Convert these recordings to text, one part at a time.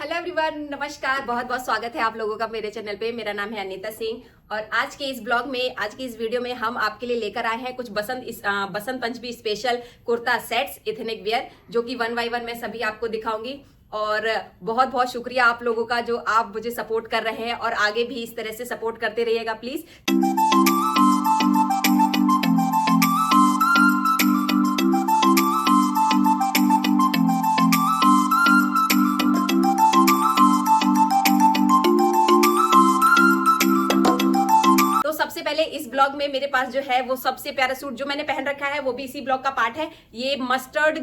Hello everyone, नमस्कार। बहुत बहुत स्वागत है आप लोगों का मेरे चैनल पे। मेरा नाम है अनीता सिंह और आज के इस ब्लॉग में, आज की इस वीडियो में हम आपके लिए लेकर आए हैं कुछ Basant Panchami special kurta sets ethnic wear, जो कि 1 बाय 1 मैं सभी आपको दिखाऊंगी। और बहुत बहुत शुक्रिया आप लोगों का जो आप मुझे सपोर्ट कर रहे हैं और आगे भी इस तरह से सपोर्ट करते रहिएगा प्लीज। सबसे पहले इस ब्लॉग में मेरे पास जो है वो सबसे प्यारा सूट जो मैंने पहन रखा है वो भी इसी ब्लॉग का पार्ट है। ये मस्टर्ड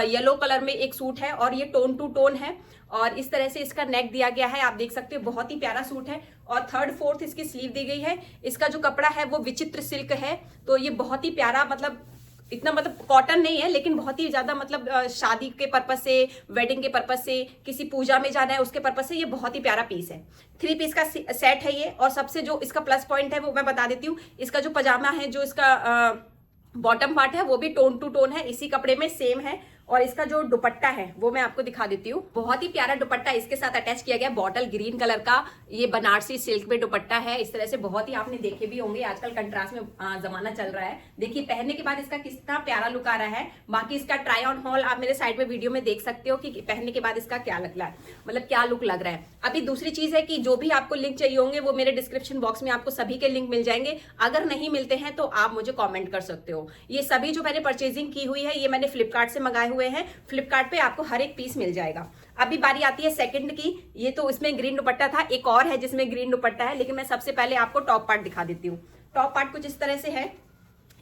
येलो कलर में एक सूट है और ये टोन टू टोन है और इस तरह से इसका नेक दिया गया है, आप देख सकते हो। बहुत ही प्यारा सूट है और 3/4 इसकी स्लीव दी गई है। इसका जो कपड़ा है वो विचित्र सिल्क है, तो ये बहुत ही प्यारा, मतलब इतना मतलब कॉटन नहीं है लेकिन बहुत ही ज्यादा मतलब शादी के पर्पज से, वेडिंग के पर्पज से, किसी पूजा में जाना है उसके पर्पज से ये बहुत ही प्यारा पीस है। 3 पीस का सेट है ये। और सबसे जो इसका प्लस पॉइंट है वो मैं बता देती हूँ। इसका जो पजामा है, जो इसका बॉटम पार्ट है वो भी टोन टू टोन है, इसी कपड़े में सेम है। और इसका जो दुपट्टा है वो मैं आपको दिखा देती हूँ। बहुत ही प्यारा दुपट्टा इसके साथ अटैच किया गया, बॉटल ग्रीन कलर का। ये बनारसी सिल्क में दुपट्टा है इस तरह से, बहुत ही आपने देखे भी होंगे। आजकल कंट्रास्ट में जमाना चल रहा है। देखिए पहनने के बाद इसका कितना प्यारा लुक आ रहा है। बाकी इसका ट्राई ऑन हॉल आप मेरे साइड में वीडियो में देख सकते हो कि पहनने के बाद इसका क्या लग रहा है, मतलब क्या लुक लग रहा है। अभी दूसरी चीज है कि जो भी आपको लिंक चाहिए होंगे वो मेरे डिस्क्रिप्शन बॉक्स में आपको सभी के लिंक मिल जाएंगे। अगर नहीं मिलते हैं तो आप मुझे कॉमेंट कर सकते हो। ये सभी जो मैंने परचेजिंग की हुई है ये मैंने फ्लिपकार्ट से मंगाए हुए हैं। फ्लिपकार्ट पे आपको हर एक पीस मिल जाएगा। अभी बारी आती है सेकंड की। ये तो इसमें ग्रीन दुपट्टा था, एक और है जिसमें ग्रीन दुपट्टा है, लेकिन मैं सबसे पहले आपको टॉप पार्ट दिखा देती हूँ। टॉप पार्ट कुछ इस तरह से है।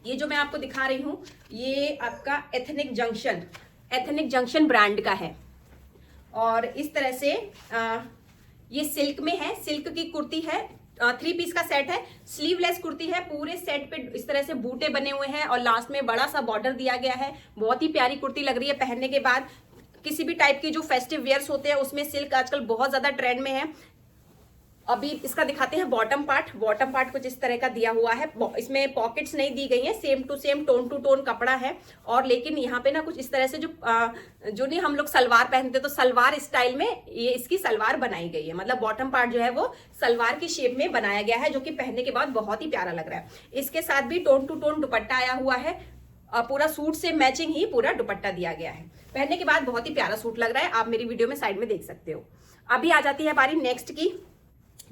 ये जो मैं आपको दिखा रही हूँ ये आपका एथनिक जंक्शन ब्रांड का है और इस तरह से ये सिल्क में है। सिल्क की कुर्ती है, 3 पीस का सेट है। स्लीवलेस कुर्ती है। पूरे सेट पे इस तरह से बूटे बने हुए हैं और लास्ट में बड़ा सा बॉर्डर दिया गया है। बहुत ही प्यारी कुर्ती लग रही है पहनने के बाद। किसी भी टाइप की जो फेस्टिव वेयर्स होते हैं उसमें सिल्क आजकल बहुत ज्यादा ट्रेंड में है। अभी इसका दिखाते हैं बॉटम पार्ट। बॉटम पार्ट कुछ इस तरह का दिया हुआ है। इसमें पॉकेट्स नहीं दी गई हैं, same to same tone to tone कपड़ा है। और लेकिन यहाँ पे ना कुछ इस तरह से जो नहीं हम लोग सलवार पहनते तो सलवार स्टाइल में ये इसकी सलवार बनाई गई है। मतलब बॉटम पार्ट जो है वो सलवार की शेप में बनाया गया है, जो कि पहनने के बाद बहुत ही प्यारा लग रहा है। इसके साथ भी टोन टू टोन दुपट्टा आया हुआ है। पूरा सूट से मैचिंग ही पूरा दुपट्टा दिया गया है। पहनने के बाद बहुत ही प्यारा सूट लग रहा है, आप मेरी वीडियो में साइड में देख सकते हो। अभी आ जाती है बारी नेक्स्ट की।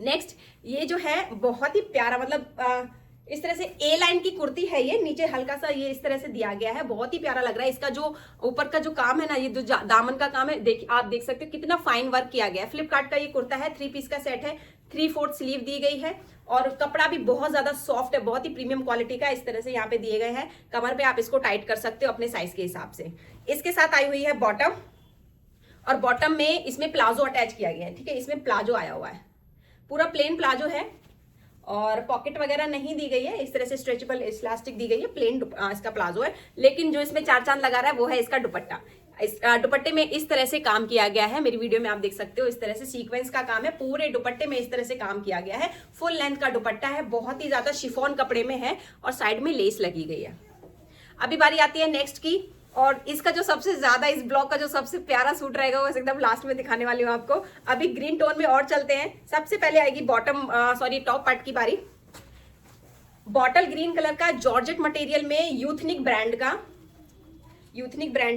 नेक्स्ट ये जो है बहुत ही प्यारा, मतलब इस तरह से ए लाइन की कुर्ती है। ये नीचे हल्का सा ये इस तरह से दिया गया है, बहुत ही प्यारा लग रहा है। इसका जो ऊपर का जो काम है ना, ये जो दामन का काम है, आप देख सकते हो कितना फाइन वर्क किया गया है। फ्लिपकार्ट का ये कुर्ता है, 3 पीस का सेट है। 3/4 स्लीव दी गई है और कपड़ा भी बहुत ज्यादा सॉफ्ट है, बहुत ही प्रीमियम क्वालिटी का। इस तरह से यहाँ पे दिए गए हैं। कमर पे आप इसको टाइट कर सकते हो अपने साइज के हिसाब से। इसके साथ आई हुई है बॉटम और बॉटम में इसमें प्लाजो अटैच किया गया है। ठीक है, इसमें प्लाजो आया हुआ है, पूरा प्लेन प्लाजो है और पॉकेट वगैरह नहीं दी गई है। इस तरह से स्ट्रेचेबल इलास्टिक दी गई है, प्लेन इसका प्लाजो है। लेकिन जो इसमें 4 चांद लगा रहा है वो है इसका दुपट्टा। इस दुपट्टे में इस तरह से काम किया गया है, मेरी वीडियो में आप देख सकते हो। इस तरह से सीक्वेंस का काम है, पूरे दुपट्टे में इस तरह से काम किया गया है। फुल लेंथ का दुपट्टा है, बहुत ही ज्यादा शिफॉन कपड़े में है और साइड में लेस लगी गई है। अभी बारी आती है नेक्स्ट की। और इसका जो सबसे ज्यादा, इस ब्लॉग का जो सबसे प्यारा सूट रहेगा वो एकदम लास्ट में दिखाने वाली हूँ आपको। अभी ग्रीन टोन में और चलते हैं। सबसे पहले आएगी टॉप पार्ट की बारी। बॉटल ग्रीन कलर का जॉर्जेट मटेरियल में यूथनिक ब्रांड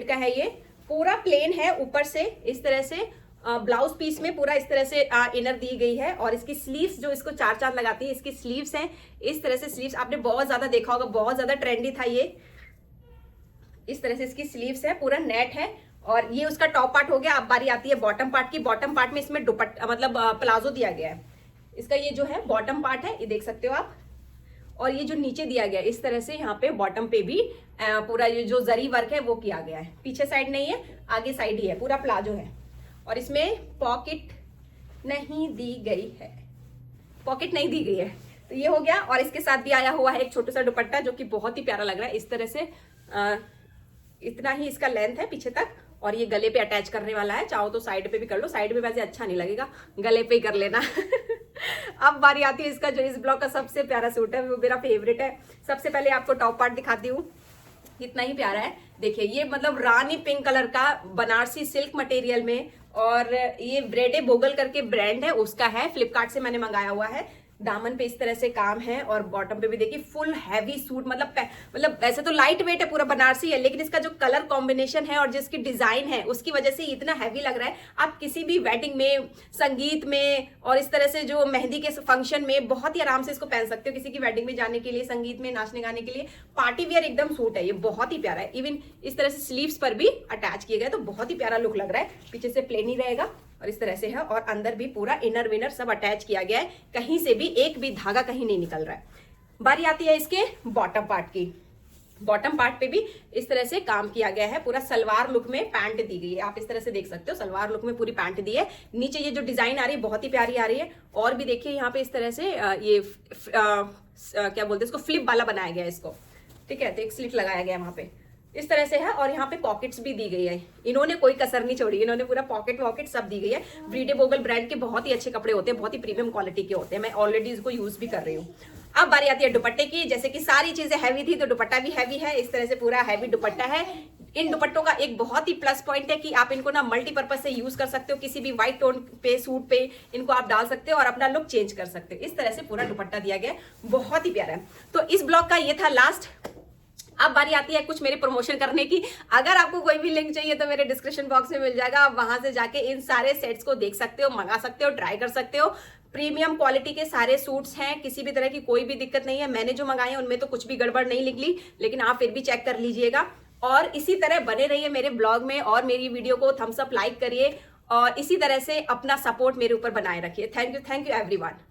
का है। ये पूरा प्लेन है ऊपर से इस तरह से। ब्लाउज पीस में पूरा इस तरह से इनर दी गई है और इसकी स्लीव्स जो इसको 4 चांद लगाती है, इसकी स्लीव्स हैं इस तरह से। स्लीव्स आपने बहुत ज्यादा देखा होगा, बहुत ज्यादा ट्रेंडी था ये। इस तरह से इसकी स्लीव्स है, पूरा नेट है और ये उसका टॉप पार्ट हो गया। अब बारी आती है बॉटम पार्ट की। बॉटम पार्ट में इसमें दुपट्टा, मतलब प्लाजो दिया गया है। इसका ये जो है बॉटम पार्ट है, ये देख सकते हो आप। और ये जो नीचे दिया गया है इस तरह से, यहाँ पे बॉटम पे भी पूरा ये जो जरी वर्क है वो किया गया है। पीछे साइड नहीं है, आगे साइड ही है, पूरा प्लाजो है। और इसमें पॉकेट नहीं दी गई है, तो ये हो गया। और इसके साथ भी आया हुआ है एक छोटा सा दुपट्टा जो कि बहुत ही प्यारा लग रहा है। इस तरह से इतना ही इसका लेंथ है पीछे तक और ये गले पे अटैच करने वाला है। चाहो तो साइड पे भी कर लो, साइड पे वैसे अच्छा नहीं लगेगा, गले पे ही कर लेना। अब बारी आती है इसका, जो इस ब्लॉग का सबसे प्यारा सूट है, वो मेरा फेवरेट है। सबसे पहले आपको टॉप पार्ट दिखाती हूँ, कितना ही प्यारा है। देखिए ये मतलब रानी पिंक कलर का बनारसी सिल्क मटेरियल में और ये ब्रेडे बोगल करके ब्रांड है, उसका है, फ्लिपकार्ट से मैंने मंगाया हुआ है। दामन पे इस तरह से काम है और बॉटम पे भी देखिए फुल हैवी सूट, मतलब वैसे तो लाइट वेट है, पूरा बनारसी है, लेकिन इसका जो कलर कॉम्बिनेशन है और जिसकी डिजाइन है उसकी वजह से इतना हैवी लग रहा है। आप किसी भी वेडिंग में, संगीत में और इस तरह से जो मेहंदी के फंक्शन में बहुत ही आराम से इसको पहन सकते हो। किसी की वेडिंग में जाने के लिए, संगीत में नाचने गाने के लिए, पार्टी वियर एकदम सूट है ये, बहुत ही प्यारा है। इवन इस तरह से स्लीव्स पर भी अटैच किए गए तो बहुत ही प्यारा लुक लग रहा है। पीछे से प्लेन ही रहेगा और इस तरह से है, और अंदर भी पूरा इनर विनर सब अटैच किया गया है, कहीं से भी एक भी धागा कहीं नहीं निकल रहा है। बारी आती है इसके बॉटम पार्ट की। बॉटम पार्ट पे भी इस तरह से काम किया गया है, पूरा सलवार लुक में पैंट दी गई है, आप इस तरह से देख सकते हो, सलवार लुक में पूरी पैंट दी है। नीचे ये जो डिजाइन आ रही है बहुत ही प्यारी आ रही है, और भी देखिए यहाँ पे इस तरह से ये क्या बोलते हैं इसको, फ्लिप वाला बनाया गया है इसको, ठीक है, तो एक स्लिट लगाया गया है वहां पे, इस तरह से है। और यहाँ पे पॉकेट्स भी दी गई है, इन्होंने कोई कसर नहीं छोड़ी, इन्होंने पूरा पॉकेट वॉकेट सब दी गई है। ब्रीडे बोगल ब्रांड के बहुत ही अच्छे कपड़े होते हैं, बहुत ही प्रीमियम क्वालिटी के होते हैं, मैं ऑलरेडी इसको यूज भी कर रही हूँ। अब बारी आती है दुपट्टे की। जैसे कि सारी चीजें हैवी थी तो दुपट्टा भी हैवी है, इस तरह से पूरा हैवी दुपट्टा है। इन दुपट्टों का एक बहुत ही प्लस पॉइंट है कि आप इनको ना मल्टीपर्पज से यूज कर सकते हो, किसी भी व्हाइट टोन पे सूट पे इनको आप डाल सकते हो और अपना लुक चेंज कर सकते हो। इस तरह से पूरा दुपट्टा दिया गया, बहुत ही प्यारा है। तो इस ब्लॉग का ये था लास्ट। अब बारी आती है कुछ मेरे प्रमोशन करने की। अगर आपको कोई भी लिंक चाहिए तो मेरे डिस्क्रिप्शन बॉक्स में मिल जाएगा, आप वहां से जाके इन सारे सेट्स को देख सकते हो, मंगा सकते हो, ट्राई कर सकते हो। प्रीमियम क्वालिटी के सारे सूट्स हैं, किसी भी तरह की कोई भी दिक्कत नहीं है। मैंने जो मंगाए हैं उनमें तो कुछ भी गड़बड़ नहीं निकली, लेकिन आप फिर भी चेक कर लीजिएगा। और इसी तरह बने रहिए मेरे ब्लॉग में और मेरी वीडियो को थम्स अप लाइक करिए और इसी तरह से अपना सपोर्ट मेरे ऊपर बनाए रखिए। Thank you everyone.